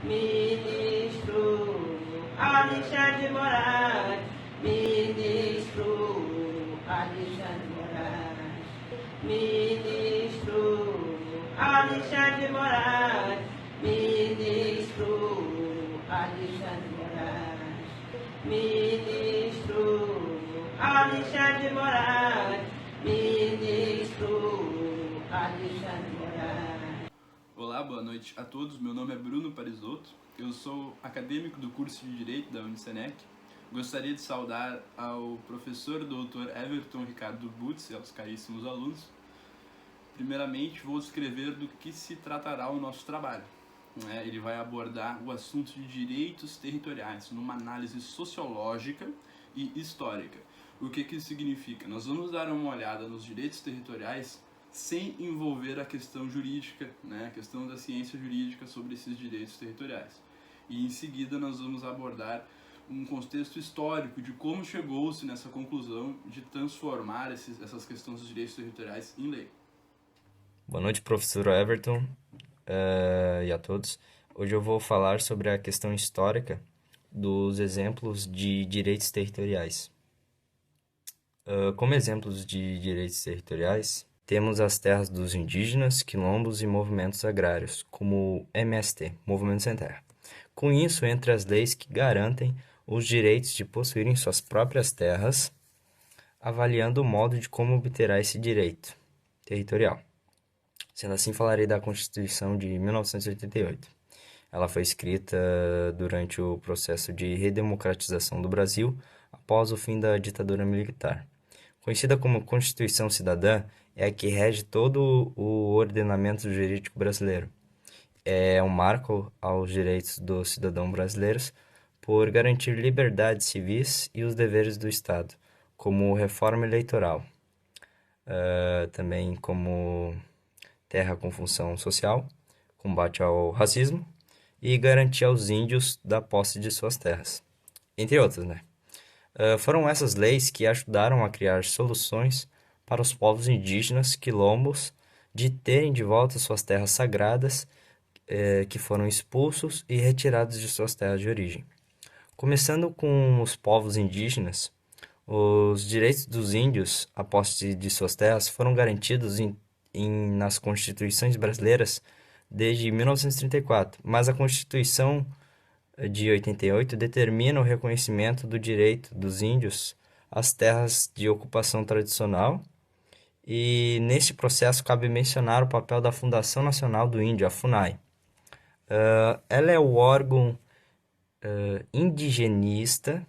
Ministro Alexandre de Moraes, Ministro Alexandre de Moraes, Ministro Alexandre de Moraes, Ministro Alexandre de Moraes, Ministro Alexandre de Moraes, Ministro Alexandre de Moraes. Olá, boa noite a todos. Meu nome é Bruno Parisotto. Eu sou acadêmico do curso de Direito da Unisenec. Gostaria de saudar ao professor Dr. Everton Ricardo Butz e aos caríssimos alunos. Primeiramente, vou descrever do que se tratará o nosso trabalho. Ele vai abordar o assunto de direitos territoriais numa análise sociológica e histórica. O que isso significa? Nós vamos dar uma olhada nos direitos territoriais sem envolver a questão jurídica, a questão da ciência jurídica sobre esses direitos territoriais. E em seguida nós vamos abordar um contexto histórico de como chegou-se nessa conclusão de transformar essas questões dos direitos territoriais em lei. Boa noite, professor Everton, e a todos. Hoje eu vou falar sobre a questão histórica dos exemplos de direitos territoriais. Como exemplos de direitos territoriais, temos as terras dos indígenas, quilombos e movimentos agrários, como o MST, Movimento Sem Terra. Com isso, entre as leis que garantem os direitos de possuírem suas próprias terras, avaliando o modo de como obterá esse direito territorial. Sendo assim, falarei da Constituição de 1988. Ela foi escrita durante o processo de redemocratização do Brasil após o fim da ditadura militar. Conhecida como Constituição Cidadã, é a que rege todo o ordenamento jurídico brasileiro. É um marco aos direitos dos cidadãos brasileiros por garantir liberdades civis e os deveres do Estado, como reforma eleitoral, também como terra com função social, combate ao racismo e garantia aos índios da posse de suas terras, entre outras, Foram essas leis que ajudaram a criar soluções para os povos indígenas quilombos de terem de volta suas terras sagradas que foram expulsos e retirados de suas terras de origem. Começando com os povos indígenas, os direitos dos índios à posse de suas terras foram garantidos nas constituições brasileiras desde 1934, mas a Constituição de 88 determina o reconhecimento do direito dos índios às terras de ocupação tradicional, e neste processo cabe mencionar o papel da Fundação Nacional do Índio, a FUNAI. Ela é o órgão indigenista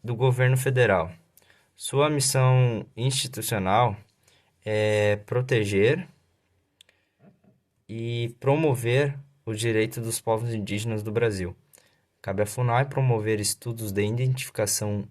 do governo federal. Sua missão institucional é proteger e promover o direito dos povos indígenas do Brasil. Cabe à FUNAI promover estudos de identificação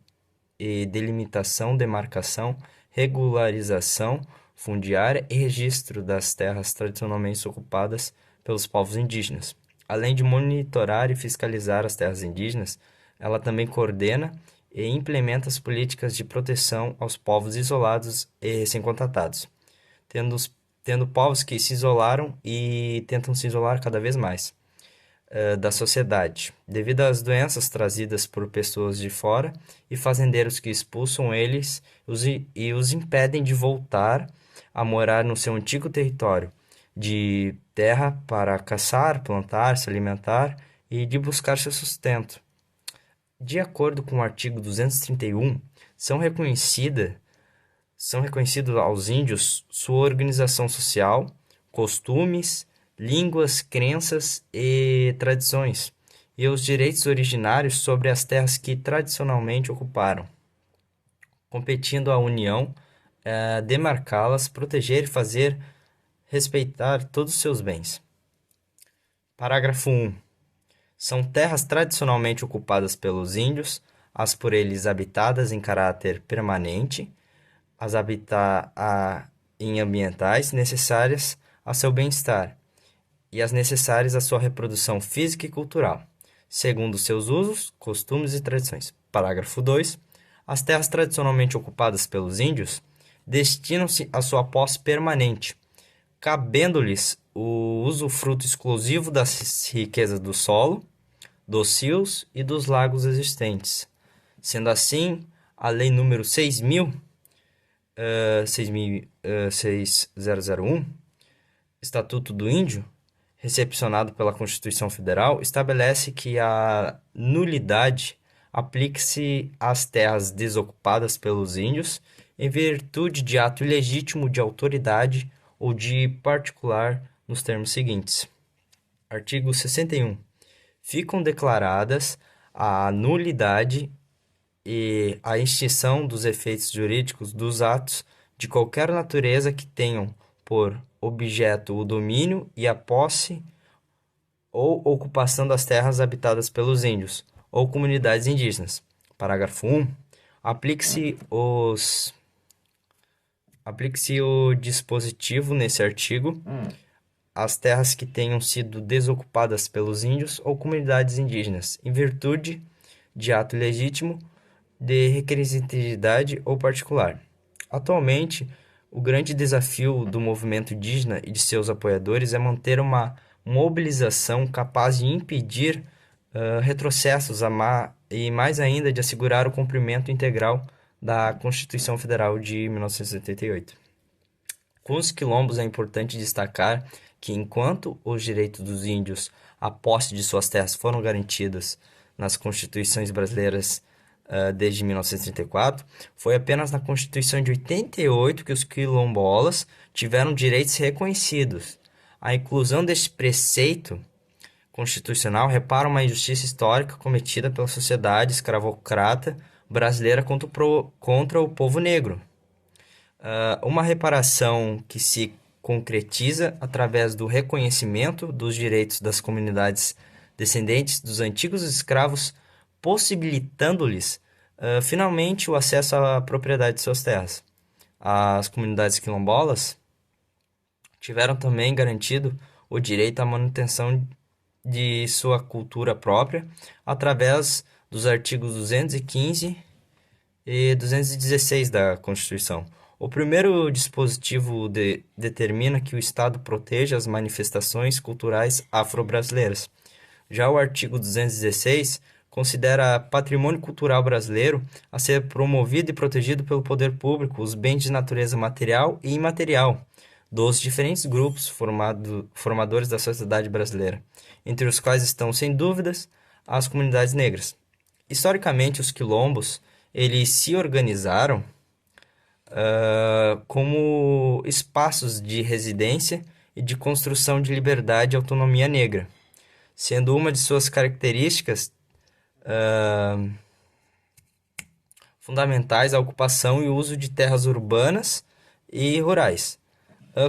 e delimitação, demarcação, regularização fundiária e registro das terras tradicionalmente ocupadas pelos povos indígenas. Além de monitorar e fiscalizar as terras indígenas, ela também coordena e implementa as políticas de proteção aos povos isolados e recém-contatados, tendo povos que se isolaram e tentam se isolar cada vez mais da sociedade, devido às doenças trazidas por pessoas de fora e fazendeiros que expulsam eles e os impedem de voltar a morar no seu antigo território, de terra para caçar, plantar, se alimentar e de buscar seu sustento. De acordo com o artigo 231, são reconhecidos aos índios sua organização social, costumes, línguas, crenças e tradições, e os direitos originários sobre as terras que tradicionalmente ocuparam, competindo à União demarcá-las, proteger e fazer respeitar todos os seus bens. Parágrafo 1. São terras tradicionalmente ocupadas pelos índios, as por eles habitadas em caráter permanente, as em ambientais necessárias ao seu bem-estar e as necessárias à sua reprodução física e cultural, segundo seus usos, costumes e tradições. Parágrafo 2. As terras tradicionalmente ocupadas pelos índios destinam-se à sua posse permanente, cabendo-lhes o usufruto exclusivo das riquezas do solo, dos rios e dos lagos existentes. Sendo assim, a Lei número 6001, Estatuto do Índio, recepcionado pela Constituição Federal, estabelece que a nulidade aplique-se às terras desocupadas pelos índios em virtude de ato ilegítimo de autoridade ou de particular nos termos seguintes. Artigo 61. Ficam declaradas a nulidade e a extinção dos efeitos jurídicos dos atos de qualquer natureza que tenham por objeto o domínio e a posse ou ocupação das terras habitadas pelos índios ou comunidades indígenas. Parágrafo 1. Aplique-se o dispositivo nesse artigo às terras que tenham sido desocupadas pelos índios ou comunidades indígenas, em virtude de ato legítimo de requisitividade ou particular. Atualmente, o grande desafio do movimento indígena e de seus apoiadores é manter uma mobilização capaz de impedir retrocessos e, mais ainda, de assegurar o cumprimento integral da Constituição Federal de 1988. Com os quilombos, é importante destacar que, enquanto os direitos dos índios à posse de suas terras foram garantidos nas constituições brasileiras desde 1934, foi apenas na Constituição de 88 que os quilombolas tiveram direitos reconhecidos. A inclusão deste preceito constitucional repara uma injustiça histórica cometida pela sociedade escravocrata brasileira contra o povo negro. Uma reparação que se concretiza através do reconhecimento dos direitos das comunidades descendentes dos antigos escravos, possibilitando-lhes finalmente o acesso à propriedade de suas terras. As comunidades quilombolas tiveram também garantido o direito à manutenção de sua cultura própria através dos artigos 215 e 216 da Constituição. O primeiro dispositivo determina que o Estado proteja as manifestações culturais afro-brasileiras. Já o artigo 216 considera patrimônio cultural brasileiro a ser promovido e protegido pelo poder público os bens de natureza material e imaterial dos diferentes grupos formadores da sociedade brasileira, entre os quais estão, sem dúvidas, as comunidades negras. Historicamente, os quilombos eles se organizaram como espaços de residência e de construção de liberdade e autonomia negra, sendo uma de suas características fundamentais a ocupação e uso de terras urbanas e rurais,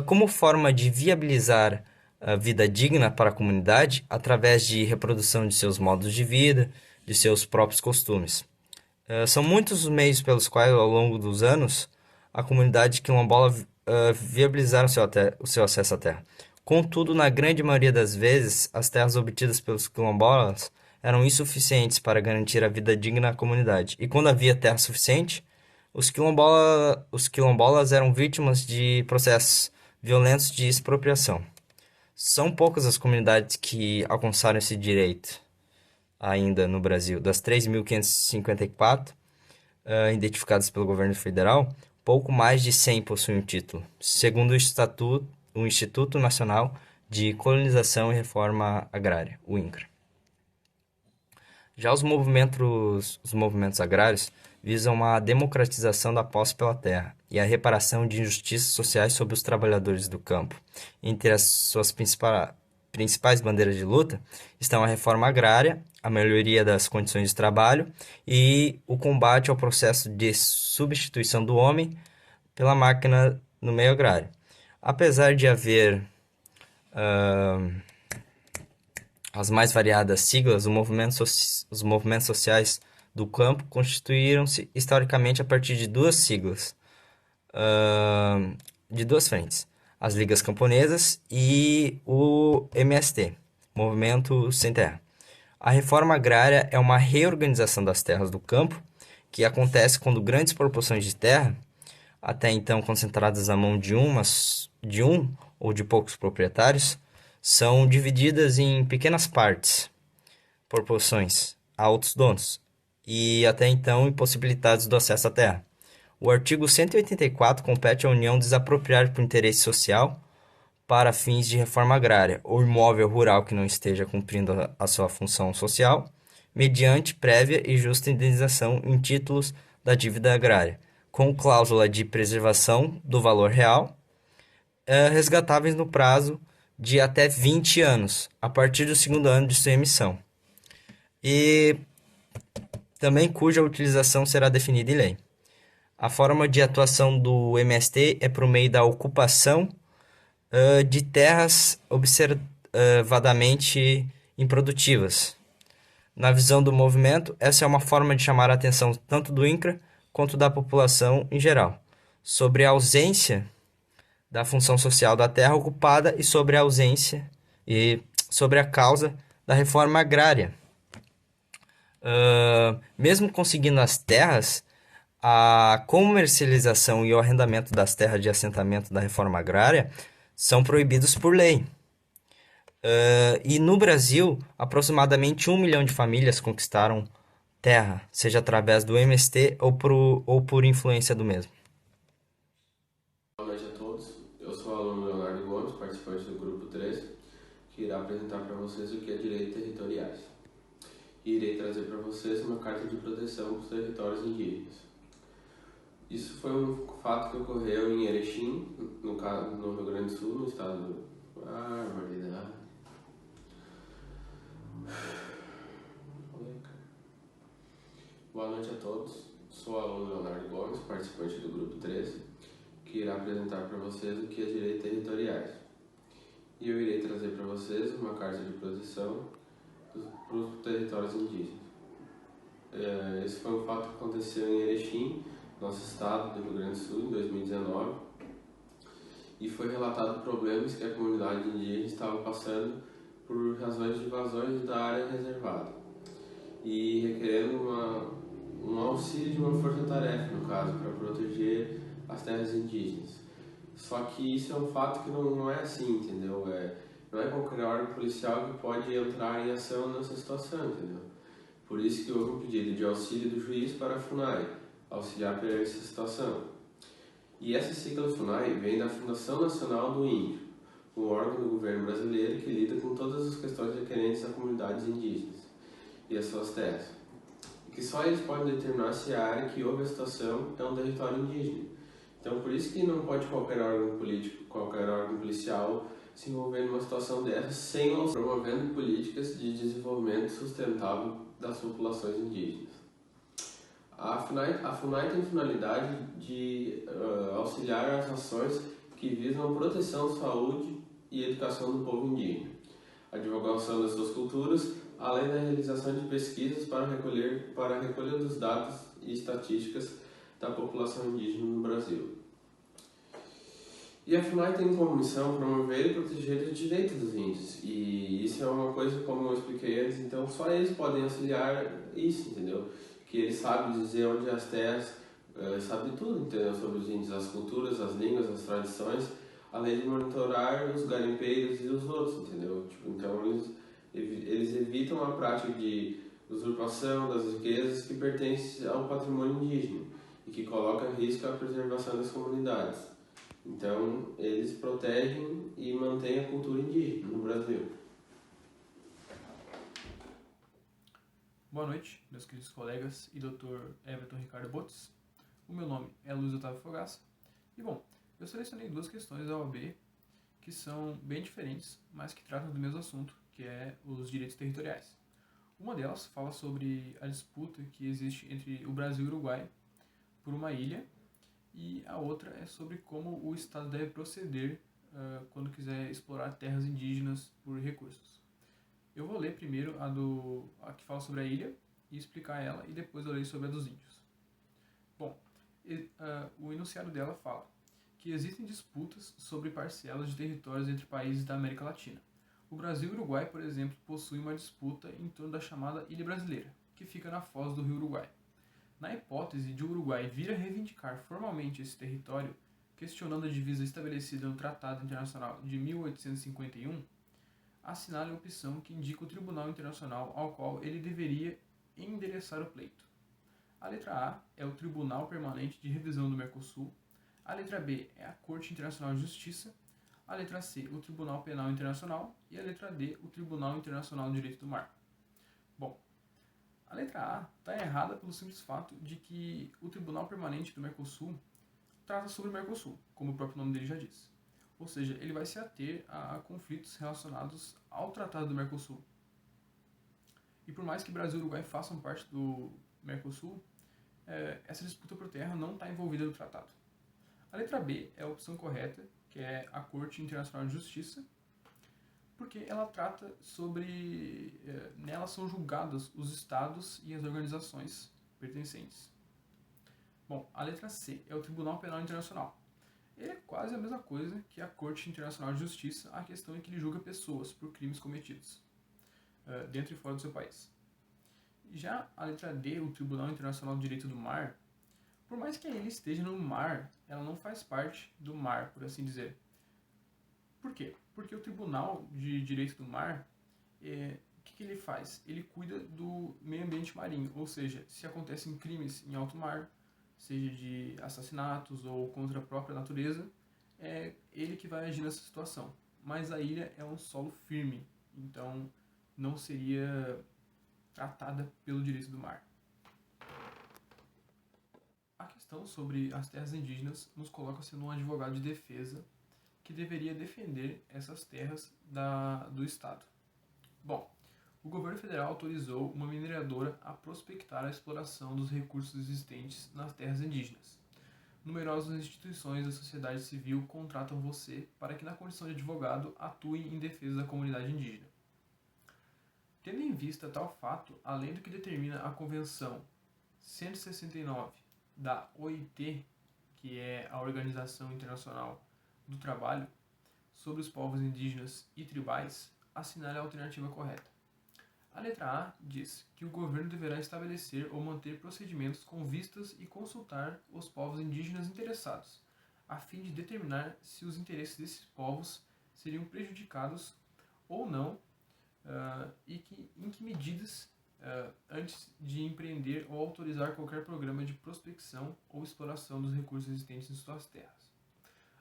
como forma de viabilizar a vida digna para a comunidade através de reprodução de seus modos de vida, de seus próprios costumes. São muitos os meios pelos quais, ao longo dos anos, a comunidade quilombola viabilizaram o seu acesso à terra. Contudo, na grande maioria das vezes, as terras obtidas pelos quilombolas eram insuficientes para garantir a vida digna à comunidade. E quando havia terra suficiente, os quilombolas eram vítimas de processos violentos de expropriação. São poucas as comunidades que alcançaram esse direito ainda no Brasil. Das 3.554 identificadas pelo governo federal, pouco mais de 100 possuem o título, segundo o Instituto Nacional de Colonização e Reforma Agrária, o INCRA. Já os movimentos agrários visam a democratização da posse pela terra e a reparação de injustiças sociais sobre os trabalhadores do campo. Entre as suas principais bandeiras de luta estão a reforma agrária, a melhoria das condições de trabalho e o combate ao processo de substituição do homem pela máquina no meio agrário. Apesar de haver as mais variadas siglas, os movimentos sociais do campo constituíram-se historicamente a partir de duas siglas, de duas frentes: as Ligas Camponesas e o MST, Movimento Sem Terra. A reforma agrária é uma reorganização das terras do campo que acontece quando grandes proporções de terra até então concentradas na mão de um ou de poucos proprietários, são divididas em pequenas partes, por porções, a outros donos, e até então impossibilitados do acesso à terra. O artigo 184 compete à União desapropriar por interesse social, para fins de reforma agrária, o imóvel rural que não esteja cumprindo a sua função social, mediante prévia e justa indenização em títulos da dívida agrária, com cláusula de preservação do valor real, resgatáveis no prazo de até 20 anos, a partir do segundo ano de sua emissão, e também cuja utilização será definida em lei. A forma de atuação do MST é por meio da ocupação de terras observadamente improdutivas. Na visão do movimento, essa é uma forma de chamar a atenção tanto do INCRA quanto da população em geral, sobre a ausência da função social da terra ocupada e sobre a causa da reforma agrária. Mesmo conseguindo as terras, a comercialização e o arrendamento das terras de assentamento da reforma agrária são proibidos por lei. E no Brasil, aproximadamente 1 milhão de famílias conquistaram terra, seja através do MST ou por influência do mesmo. Boa noite a todos. Eu sou o aluno Leonardo Gomes, participante do grupo 3, que irá apresentar para vocês o que é direitos territoriais. E irei trazer para vocês uma carta de proteção para os territórios indígenas. Isso foi um fato que ocorreu em Erechim, no Rio Grande do Sul, no estado do... barbaridade. Boa noite a todos. Sou o aluno Leonardo Gomes, participante do grupo 3, que irá apresentar para vocês o que é direitos territoriais. E eu irei trazer para vocês uma carta de proteção para os territórios indígenas. Esse foi um fato que aconteceu em Erechim, nosso estado do Rio Grande do Sul, em 2019, e foi relatado problemas que a comunidade indígena estava passando por razões de invasões da área reservada e requerendo um auxílio de uma força-tarefa, no caso, para proteger as terras indígenas. Só que isso é um fato que não é assim, entendeu? Não é qualquer órgão policial que pode entrar em ação nessa situação, entendeu? Por isso que houve um pedido de auxílio do juiz para a FUNAI, auxiliar perante essa situação. E essa sigla FUNAI vem da Fundação Nacional do Índio, um órgão do governo brasileiro que lida com todas as questões referentes a comunidades indígenas e as suas terras. E que só eles podem determinar se a área que houve a situação é um território indígena. Então, por isso que não pode qualquer órgão político, qualquer órgão policial se envolver numa situação dessa sem promovendo políticas de desenvolvimento sustentável das populações indígenas. A FUNAI tem finalidade de auxiliar as ações que visam a proteção, saúde e educação do povo indígena, a divulgação das suas culturas, além da realização de pesquisas para a recolha dos dados e estatísticas da população indígena no Brasil. E a FUNAI tem como missão promover e proteger os direitos dos índios. E isso é uma coisa, como eu expliquei antes, então só eles podem auxiliar isso, entendeu? Que eles sabem dizer onde as terras, sabem tudo, entendeu? Sobre os índios, as culturas, as línguas, as tradições, além de monitorar os garimpeiros e os outros, entendeu? Então eles evitam a prática de usurpação das riquezas que pertencem ao patrimônio indígena e que coloca em risco a preservação das comunidades. Então, eles protegem e mantêm a cultura indígena no Brasil. Boa noite, meus queridos colegas e Dr. Everton Ricardo Botts. O meu nome é Luiz Otávio Fogaça. E, bom, eu selecionei duas questões da OAB que são bem diferentes, mas que tratam do mesmo assunto, que é os direitos territoriais. Uma delas fala sobre a disputa que existe entre o Brasil e o Uruguai por uma ilha, e a outra é sobre como o Estado deve proceder quando quiser explorar terras indígenas por recursos. Eu vou ler primeiro a que fala sobre a ilha e explicar ela, e depois eu leio sobre a dos índios. Bom, o enunciado dela fala que existem disputas sobre parcelas de territórios entre países da América Latina. O Brasil e o Uruguai, por exemplo, possuem uma disputa em torno da chamada Ilha Brasileira, que fica na foz do rio Uruguai. Na hipótese de o Uruguai vir a reivindicar formalmente esse território, questionando a divisa estabelecida no Tratado Internacional de 1851, assinale a opção que indica o Tribunal Internacional ao qual ele deveria endereçar o pleito. A letra A é o Tribunal Permanente de Revisão do Mercosul, a letra B é a Corte Internacional de Justiça, a letra C, o Tribunal Penal Internacional e a letra D, o Tribunal Internacional de Direito do Mar. Bom, a letra A está errada pelo simples fato de que o Tribunal Permanente do Mercosul trata sobre o Mercosul, como o próprio nome dele já diz. Ou seja, ele vai se ater a conflitos relacionados ao Tratado do Mercosul. E por mais que Brasil e Uruguai façam parte do Mercosul, essa disputa por terra não está envolvida no tratado. A letra B é a opção correta, que é a Corte Internacional de Justiça, porque ela trata sobre... nela são julgados os estados e as organizações pertencentes. Bom, a letra C é o Tribunal Penal Internacional. Ele é quase a mesma coisa que a Corte Internacional de Justiça, a questão é que ele julga pessoas por crimes cometidos, dentro e fora do seu país. Já a letra D, o Tribunal Internacional de Direito do Mar, por mais que ele esteja no mar, ela não faz parte do mar, por assim dizer. Por quê? Porque o Tribunal de Direito do Mar, o que ele faz? Ele cuida do meio ambiente marinho, ou seja, se acontecem crimes em alto mar, seja de assassinatos ou contra a própria natureza, é ele que vai agir nessa situação. Mas a ilha é um solo firme, então não seria tratada pelo direito do mar. A questão sobre as terras indígenas nos coloca sendo um advogado de defesa que deveria defender essas terras do Estado. Bom, o governo federal autorizou uma mineradora a prospectar a exploração dos recursos existentes nas terras indígenas. Numerosas instituições da sociedade civil contratam você para que, na condição de advogado, atue em defesa da comunidade indígena. Tendo em vista tal fato, além do que determina a Convenção 169 da OIT, que é a Organização Internacional do Trabalho, sobre os povos indígenas e tribais, assinale a alternativa correta. A letra A diz que o governo deverá estabelecer ou manter procedimentos com vistas e consultar os povos indígenas interessados, a fim de determinar se os interesses desses povos seriam prejudicados ou não, e em que medidas antes de empreender ou autorizar qualquer programa de prospecção ou exploração dos recursos existentes em suas terras.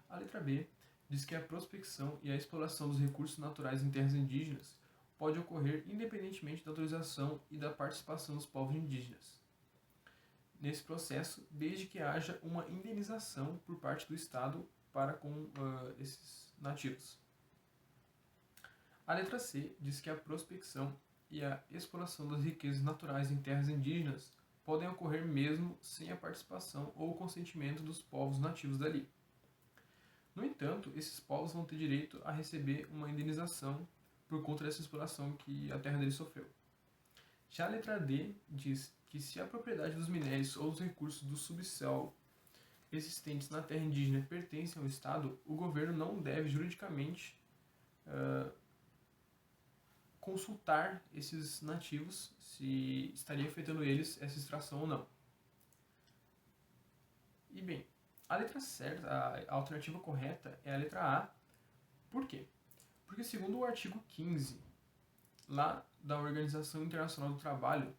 A letra B diz que a prospecção e a exploração dos recursos naturais em terras indígenas pode ocorrer independentemente da autorização e da participação dos povos indígenas nesse processo, desde que haja uma indenização por parte do Estado para com esses nativos. A letra C diz que a prospecção e a exploração das riquezas naturais em terras indígenas podem ocorrer mesmo sem a participação ou consentimento dos povos nativos dali. No entanto, esses povos vão ter direito a receber uma indenização por conta dessa exploração que a terra deles sofreu. Já a letra D diz que se a propriedade dos minérios ou dos recursos do subsolo existentes na terra indígena pertencem ao Estado, o governo não deve juridicamente consultar esses nativos se estaria afetando eles essa extração ou não. E bem, a letra certa, a alternativa correta é a letra A. Por quê? Porque segundo o artigo 15, lá da Organização Internacional do Trabalho,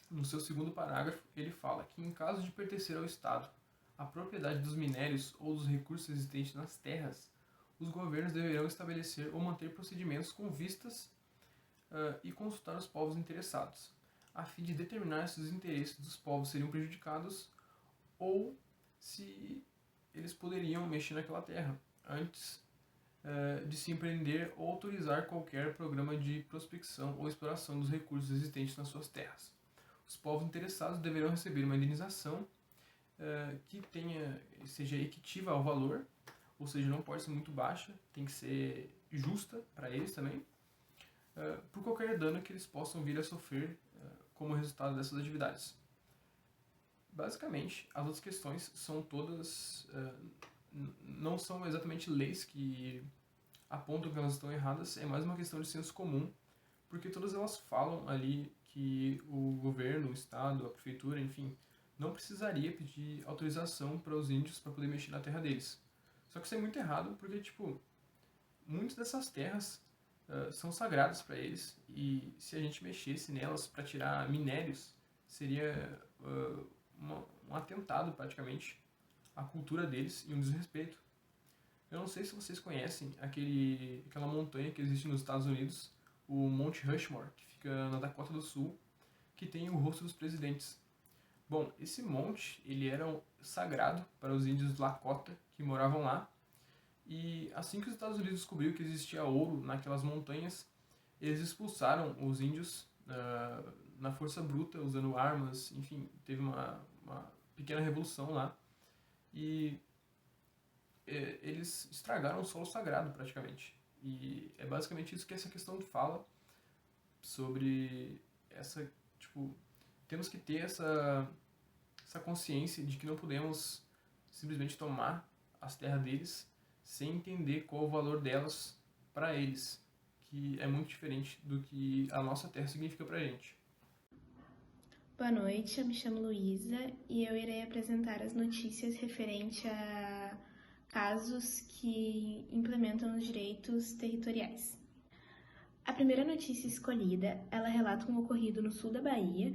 no seu segundo parágrafo, ele fala que em caso de pertencer ao Estado a propriedade dos minérios ou dos recursos existentes nas terras, os governos deverão estabelecer ou manter procedimentos com vistas e consultar os povos interessados, a fim de determinar se os interesses dos povos seriam prejudicados ou se eles poderiam mexer naquela terra antes de se empreender ou autorizar qualquer programa de prospecção ou exploração dos recursos existentes nas suas terras. Os povos interessados deverão receber uma indenização que seja equitiva ao valor, ou seja, não pode ser muito baixa, tem que ser justa para eles também, por qualquer dano que eles possam vir a sofrer como resultado dessas atividades. Basicamente, as outras questões são todas, não são exatamente leis que apontam que elas estão erradas, é mais uma questão de senso comum, porque todas elas falam ali que o governo, o estado, a prefeitura, enfim, não precisaria pedir autorização para os índios para poder mexer na terra deles. Só que isso é muito errado porque, tipo, muitas dessas terras são sagradas para eles, e se a gente mexesse nelas para tirar minérios, seria um atentado praticamente à cultura deles e um desrespeito. Eu não sei se vocês conhecem aquela montanha que existe nos Estados Unidos, o Monte Rushmore, que fica na Dakota do Sul, que tem o rosto dos presidentes. Bom, esse monte ele era sagrado para os índios Lakota que moravam lá, e assim que os Estados Unidos descobriu que existia ouro naquelas montanhas, eles expulsaram os índios na força bruta, usando armas, enfim, teve uma pequena revolução lá, e eles estragaram o solo sagrado praticamente. E é basicamente isso que essa questão fala sobre essa, tipo, temos que ter essa consciência de que não podemos simplesmente tomar as terras deles sem entender qual o valor delas para eles, que é muito diferente do que a nossa terra significa para a gente. Boa noite, eu me chamo Luísa e eu irei apresentar as notícias referente a casos que implementam os direitos territoriais. A primeira notícia escolhida, ela relata um ocorrido no sul da Bahia,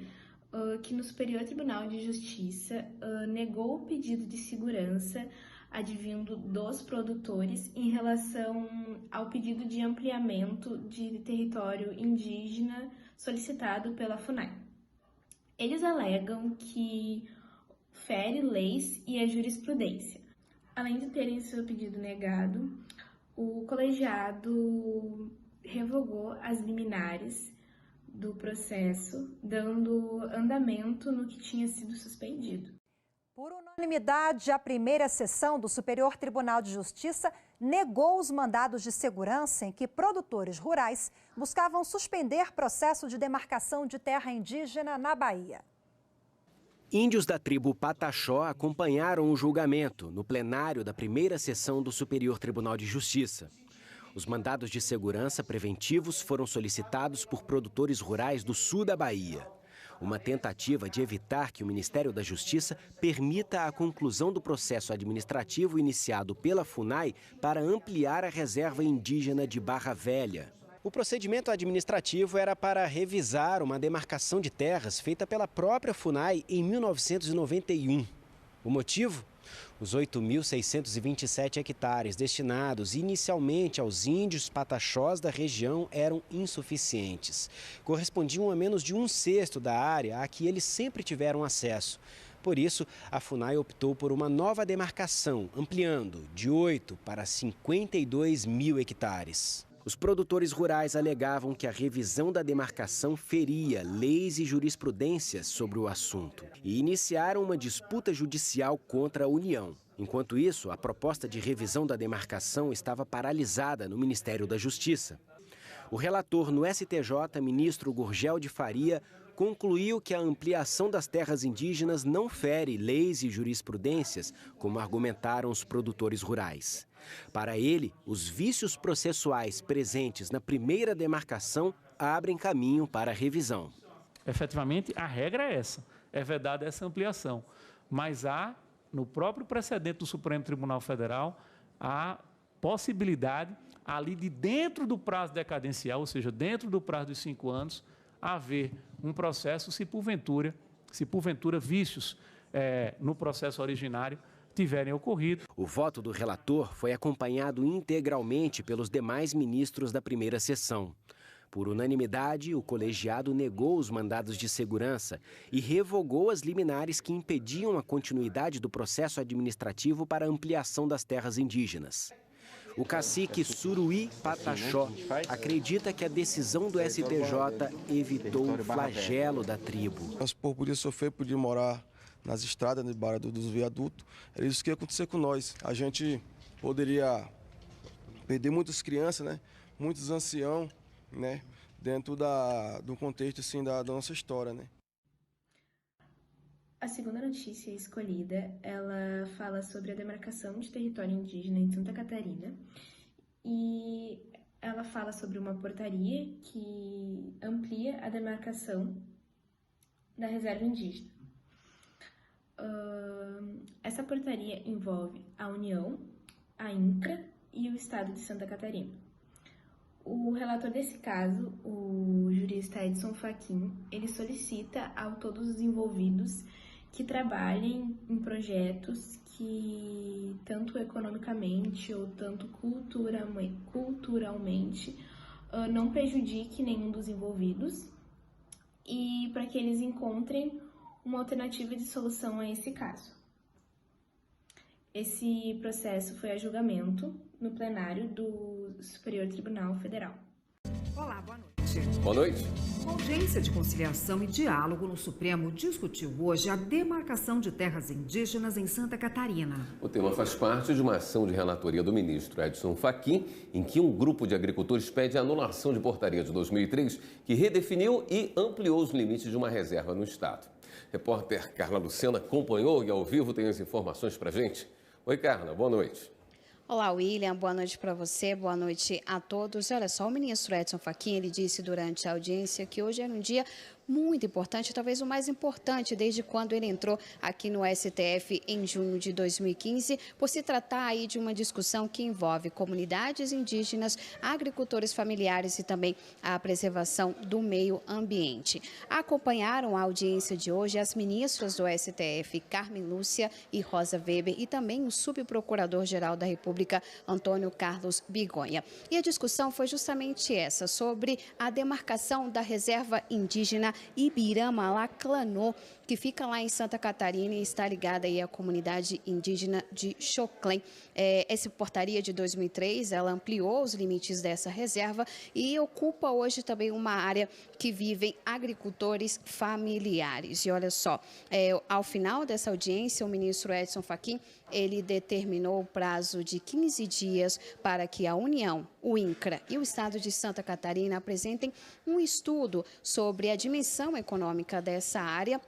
que no Superior Tribunal de Justiça negou o pedido de segurança advindo dos produtores em relação ao pedido de ampliamento de território indígena solicitado pela FUNAI. Eles alegam que fere leis e a jurisprudência. Além de terem seu pedido negado, o colegiado revogou as liminares do processo, dando andamento no que tinha sido suspendido. Por unanimidade, a primeira sessão do Superior Tribunal de Justiça negou os mandados de segurança em que produtores rurais buscavam suspender processo de demarcação de terra indígena na Bahia. Índios da tribo Pataxó acompanharam o julgamento no plenário da primeira sessão do Superior Tribunal de Justiça. Os mandados de segurança preventivos foram solicitados por produtores rurais do sul da Bahia. Uma tentativa de evitar que o Ministério da Justiça permita a conclusão do processo administrativo iniciado pela FUNAI para ampliar a reserva indígena de Barra Velha. O procedimento administrativo era para revisar uma demarcação de terras feita pela própria FUNAI em 1991. O motivo? Os 8.627 hectares destinados inicialmente aos índios pataxós da região eram insuficientes. Correspondiam a menos de 1/6 da área a que eles sempre tiveram acesso. Por isso, a FUNAI optou por uma nova demarcação, ampliando de 8 para 52 mil hectares. Os produtores rurais alegavam que a revisão da demarcação feria leis e jurisprudências sobre o assunto e iniciaram uma disputa judicial contra a União. Enquanto isso, a proposta de revisão da demarcação estava paralisada no Ministério da Justiça. O relator no STJ, ministro Gurgel de Faria, concluiu que a ampliação das terras indígenas não fere leis e jurisprudências, como argumentaram os produtores rurais. Para ele, os vícios processuais presentes na primeira demarcação abrem caminho para a revisão. Efetivamente, a regra é essa, é vedada essa ampliação. Mas há, no próprio precedente do Supremo Tribunal Federal, a possibilidade, ali de dentro do prazo decadencial, ou seja, dentro do prazo dos 5 anos, haver um processo se porventura vícios no processo originário tiverem ocorrido. O voto do relator foi acompanhado integralmente pelos demais ministros da primeira sessão. Por unanimidade, o colegiado negou os mandados de segurança e revogou as liminares que impediam a continuidade do processo administrativo para ampliação das terras indígenas. O cacique Suruí Pataxó acredita que a decisão do STJ evitou o flagelo da tribo. Nosso povo podia sofrer, podia morar nas estradas, no bar dos viadutos. Era isso que ia acontecer com nós. A gente poderia perder muitas crianças, né? Muitos anciãos, né? Dentro do contexto assim, da nossa história, né? A segunda notícia escolhida, ela fala sobre a demarcação de território indígena em Santa Catarina, e ela fala sobre uma portaria que amplia a demarcação da reserva indígena. Essa portaria envolve a União, a INCRA e o Estado de Santa Catarina. O relator desse caso, o jurista Edson Fachin, ele solicita a todos os envolvidos que trabalhem em projetos que, tanto economicamente ou tanto culturalmente, não prejudique nenhum dos envolvidos, e para que eles encontrem uma alternativa de solução a esse caso. Esse processo foi a julgamento no plenário do Superior Tribunal Federal. Olá, boa noite. Boa noite. A Audiência de Conciliação e Diálogo no Supremo discutiu hoje a demarcação de terras indígenas em Santa Catarina. O tema faz parte de uma ação de relatoria do ministro Edson Fachin, em que um grupo de agricultores pede a anulação de portaria de 2003, que redefiniu e ampliou os limites de uma reserva no estado. Repórter Carla Lucena acompanhou e ao vivo tem as informações pra gente. Oi, Carla, boa noite. Olá, William, boa noite para você, boa noite a todos. Olha só, o ministro Edson Fachin, ele disse durante a audiência que hoje era um dia muito importante, talvez o mais importante desde quando ele entrou aqui no STF em junho de 2015, por se tratar aí de uma discussão que envolve comunidades indígenas, agricultores familiares e também a preservação do meio ambiente. Acompanharam a audiência de hoje as ministras do STF, Carmen Lúcia e Rosa Weber, e também o subprocurador-geral da República, Antônio Carlos Bigonha. E a discussão foi justamente essa, sobre a demarcação da reserva indígena Ibirama-Laclanô, que fica lá em Santa Catarina e está ligada aí à comunidade indígena de Xoclém. Essa portaria de 2003, ela ampliou os limites dessa reserva e ocupa hoje também uma área que vivem agricultores familiares. E olha só, ao final dessa audiência, o ministro Edson Fachin, ele determinou o prazo de 15 dias para que a União, o INCRA e o Estado de Santa Catarina apresentem um estudo sobre a dimensão econômica dessa área.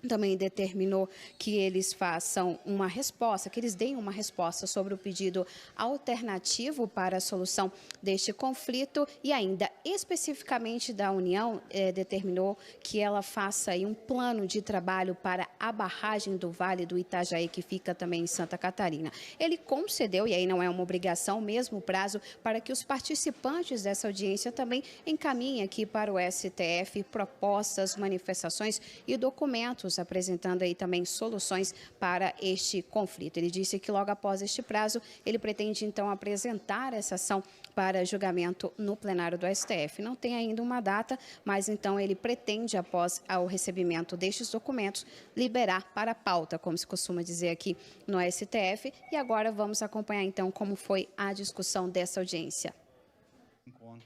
Também determinou que eles façam uma resposta, que eles deem uma resposta sobre o pedido alternativo para a solução deste conflito, e ainda especificamente da União determinou que ela faça aí um plano de trabalho para a barragem do Vale do Itajaí, que fica também em Santa Catarina. Ele concedeu, e aí não é uma obrigação, o mesmo prazo para que os participantes dessa audiência também encaminhem aqui para o STF propostas, manifestações e documentos apresentando aí também soluções para este conflito. Ele disse que logo após este prazo, ele pretende então apresentar essa ação para julgamento no plenário do STF. Não tem ainda uma data, mas então ele pretende, após o recebimento destes documentos, liberar para a pauta, como se costuma dizer aqui no STF. E agora vamos acompanhar então como foi a discussão dessa audiência.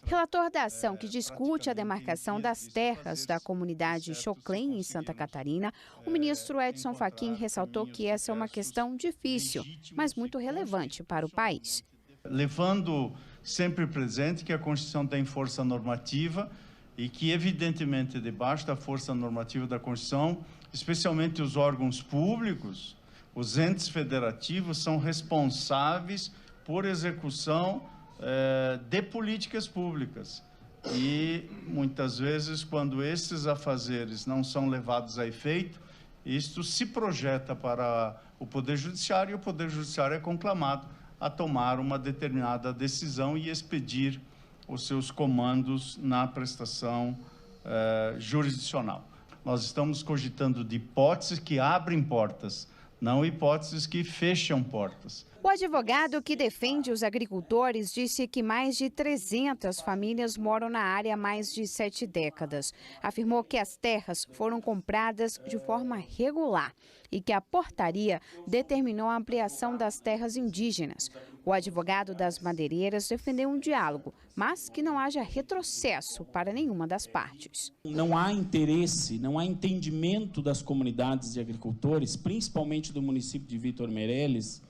Relator da ação que discute a demarcação das terras da comunidade Xoclém, em Santa Catarina, o ministro Edson Fachin ressaltou que essa é uma questão difícil, mas muito relevante para o país. Levando sempre presente que a Constituição tem força normativa e que, evidentemente, debaixo da força normativa da Constituição, especialmente os órgãos públicos, os entes federativos, são responsáveis por execução de políticas públicas. E, muitas vezes, quando esses afazeres não são levados a efeito, isto se projeta para o Poder Judiciário, e o Poder Judiciário é conclamado a tomar uma determinada decisão e expedir os seus comandos na prestação jurisdicional. Nós estamos cogitando de hipóteses que abrem portas, não hipóteses que fecham portas. O advogado que defende os agricultores disse que mais de 300 famílias moram na área há mais de 7 décadas. Afirmou que as terras foram compradas de forma regular e que a portaria determinou a ampliação das terras indígenas. O advogado das madeireiras defendeu um diálogo, mas que não haja retrocesso para nenhuma das partes. Não há interesse, não há entendimento das comunidades de agricultores, principalmente do município de Vítor Meireles,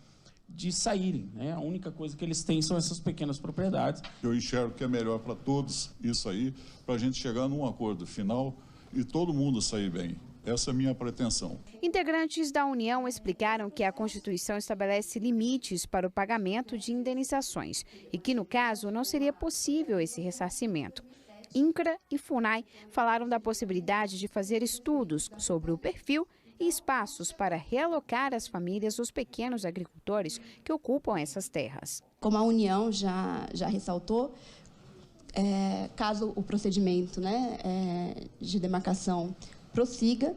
de saírem, né? A única coisa que eles têm são essas pequenas propriedades. Eu enxergo que é melhor para todos isso aí, para a gente chegar num acordo final e todo mundo sair bem. Essa é a minha pretensão. Integrantes da União explicaram que a Constituição estabelece limites para o pagamento de indenizações e que, no caso, não seria possível esse ressarcimento. INCRA e FUNAI falaram da possibilidade de fazer estudos sobre o perfil e espaços para realocar as famílias dos pequenos agricultores que ocupam essas terras. Como a União já ressaltou, caso o procedimento de demarcação prossiga,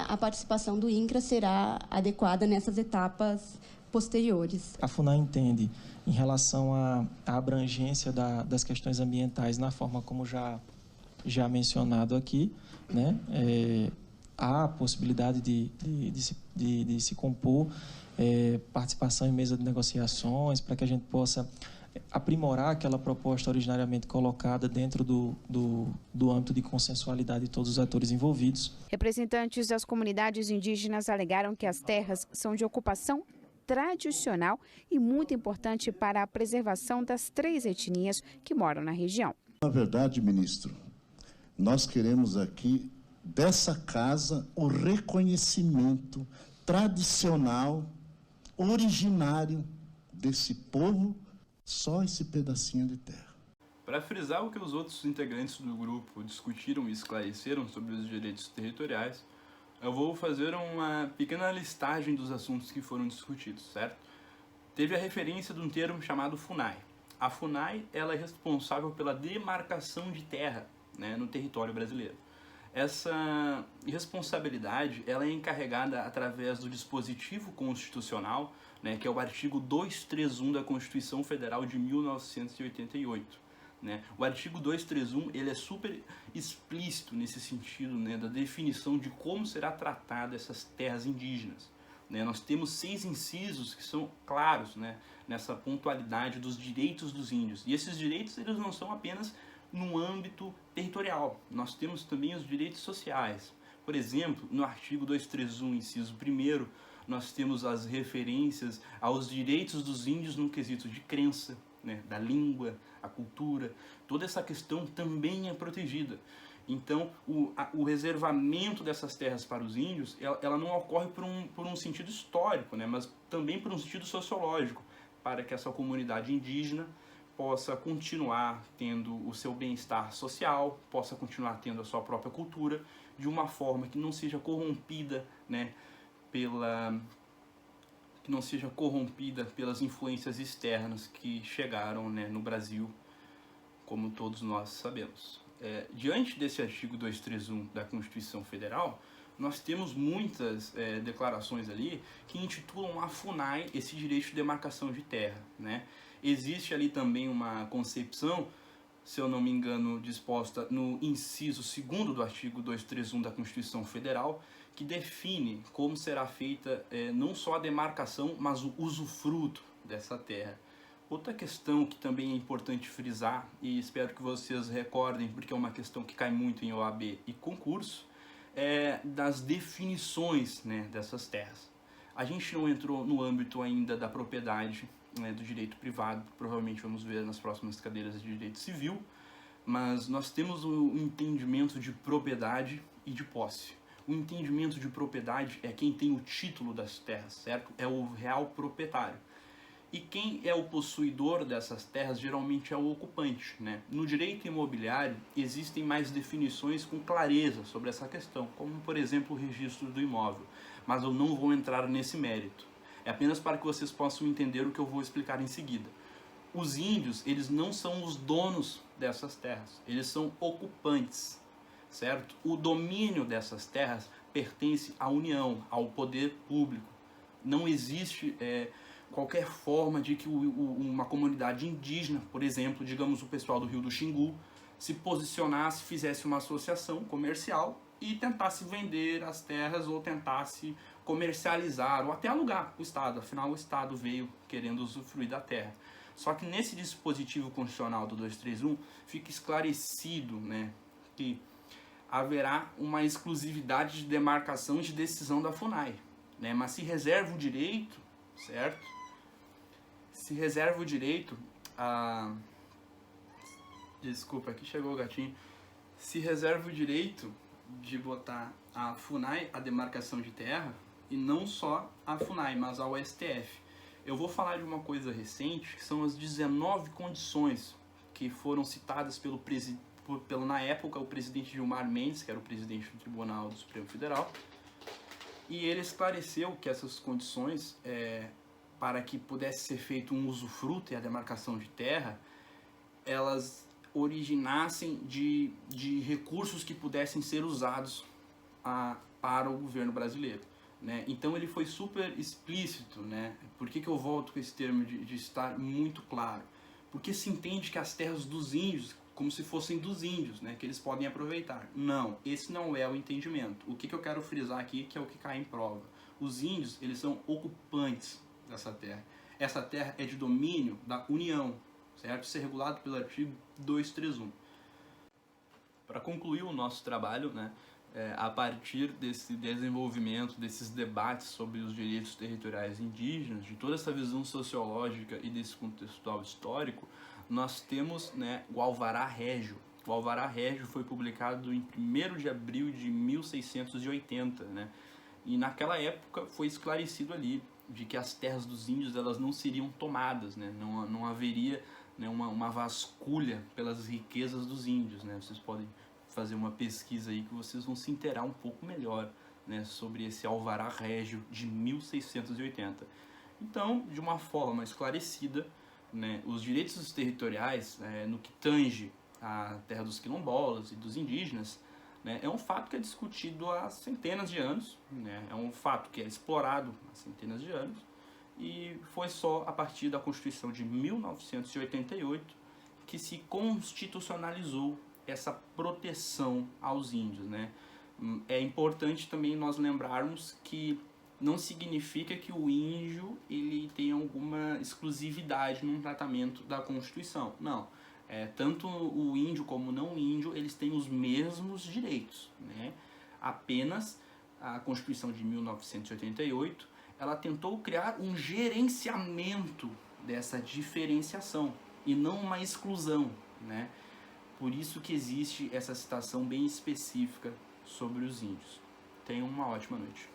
a participação do INCRA será adequada nessas etapas posteriores. A FUNAI entende, em relação à abrangência das questões ambientais, na forma como já mencionado aqui, há a possibilidade de se compor participação em mesa de negociações para que a gente possa aprimorar aquela proposta originariamente colocada dentro do âmbito de consensualidade de todos os atores envolvidos. Representantes das comunidades indígenas alegaram que as terras são de ocupação tradicional e muito importante para a preservação das 3 etnias que moram na região. Na verdade, ministro, nós queremos aqui, dessa casa, o reconhecimento tradicional, originário desse povo, só esse pedacinho de terra. Para frisar o que os outros integrantes do grupo discutiram e esclareceram sobre os direitos territoriais, eu vou fazer uma pequena listagem dos assuntos que foram discutidos, certo? Teve a referência de um termo chamado FUNAI. A FUNAI ela é responsável pela demarcação de terra, no território brasileiro. Essa responsabilidade ela é encarregada através do dispositivo constitucional, que é o artigo 231 da Constituição Federal de 1988. O artigo 231 ele é super explícito nesse sentido, da definição de como será tratada essas terras indígenas. Nós temos 6 incisos que são claros, nessa pontualidade dos direitos dos índios. E esses direitos eles não são apenas no âmbito territorial. Nós temos também os direitos sociais. Por exemplo, no artigo 231, inciso 1º, nós temos as referências aos direitos dos índios no quesito de crença, da língua, a cultura. Toda essa questão também é protegida. Então, o reservamento dessas terras para os índios, ela não ocorre por um sentido histórico, mas também por um sentido sociológico, para que essa comunidade indígena possa continuar tendo o seu bem-estar social, possa continuar tendo a sua própria cultura, de uma forma que não seja corrompida, pelas influências externas que chegaram no Brasil, como todos nós sabemos. Diante desse artigo 231 da Constituição Federal, nós temos muitas declarações ali que intitulam a FUNAI esse direito de demarcação de terra. Existe ali também uma concepção, se eu não me engano, disposta no inciso 2º do artigo 231 da Constituição Federal, que define como será feita não só a demarcação, mas o usufruto dessa terra. Outra questão que também é importante frisar, e espero que vocês recordem, porque é uma questão que cai muito em OAB e concurso, é das definições dessas terras. A gente não entrou no âmbito ainda da propriedade, do direito privado, provavelmente vamos ver nas próximas cadeiras de direito civil, mas nós temos o entendimento de propriedade e de posse. O entendimento de propriedade é quem tem o título das terras, certo? É o real proprietário. E quem é o possuidor dessas terras geralmente é o ocupante. No direito imobiliário existem mais definições com clareza sobre essa questão, como por exemplo o registro do imóvel, mas eu não vou entrar nesse mérito. É apenas para que vocês possam entender o que eu vou explicar em seguida. Os índios, eles não são os donos dessas terras, eles são ocupantes, certo? O domínio dessas terras pertence à União, ao poder público. Não existe qualquer forma de que uma comunidade indígena, por exemplo, digamos o pessoal do Rio do Xingu, se posicionasse, fizesse uma associação comercial e tentasse vender as terras ou tentasse comercializar ou até alugar o Estado. Afinal, o Estado veio querendo usufruir da terra. Só que nesse dispositivo constitucional do 231 fica esclarecido que haverá uma exclusividade de demarcação de decisão da FUNAI. Mas se reserva o direito, certo? Se reserva o direito a... Desculpa, aqui chegou o gatinho. Se reserva o direito de botar a FUNAI, a demarcação de terra, e não só a FUNAI, mas ao STF. Eu vou falar de uma coisa recente, que são as 19 condições que foram citadas pelo na época, o presidente Gilmar Mendes, que era o presidente do Tribunal do Supremo Federal, e ele esclareceu que essas condições, para que pudesse ser feito um usufruto e a demarcação de terra, elas originassem de recursos que pudessem ser usados para o governo brasileiro, né? Então ele foi super explícito, né? Por que eu volto com esse termo de estar muito claro? Porque se entende que as terras dos índios, como se fossem dos índios, né? Que eles podem aproveitar. Não, esse não é o entendimento. O que eu quero frisar aqui, que é o que cai em prova. Os índios, eles são ocupantes dessa terra. Essa terra é de domínio da União, certo? Isso é regulado pelo artigo 231. Para concluir o nosso trabalho, né, a partir desse desenvolvimento, desses debates sobre os direitos territoriais indígenas, de toda essa visão sociológica e desse contextual histórico, nós temos, né, o Alvará Régio. O Alvará Régio foi publicado em 1º de abril de 1680, né? E naquela época foi esclarecido ali de que as terras dos índios elas não seriam tomadas, né? Não haveria, né, uma vasculha pelas riquezas dos índios, né? Vocês podem fazer uma pesquisa aí que vocês vão se inteirar um pouco melhor, né, sobre esse Alvará Régio de 1680. Então, de uma forma esclarecida, né, os direitos territoriais, no que tange a terra dos quilombolas e dos indígenas, né, é um fato que é discutido há centenas de anos, né, é um fato que é explorado há centenas de anos, e foi só a partir da Constituição de 1988 que se constitucionalizou essa proteção aos índios, né? É importante também nós lembrarmos que não significa que o índio ele tenha alguma exclusividade no tratamento da Constituição. Não. Tanto o índio como o não índio, eles têm os mesmos direitos, né? Apenas a Constituição de 1988, ela tentou criar um gerenciamento dessa diferenciação e não uma exclusão, né? Por isso que existe essa citação bem específica sobre os índios. Tenham uma ótima noite.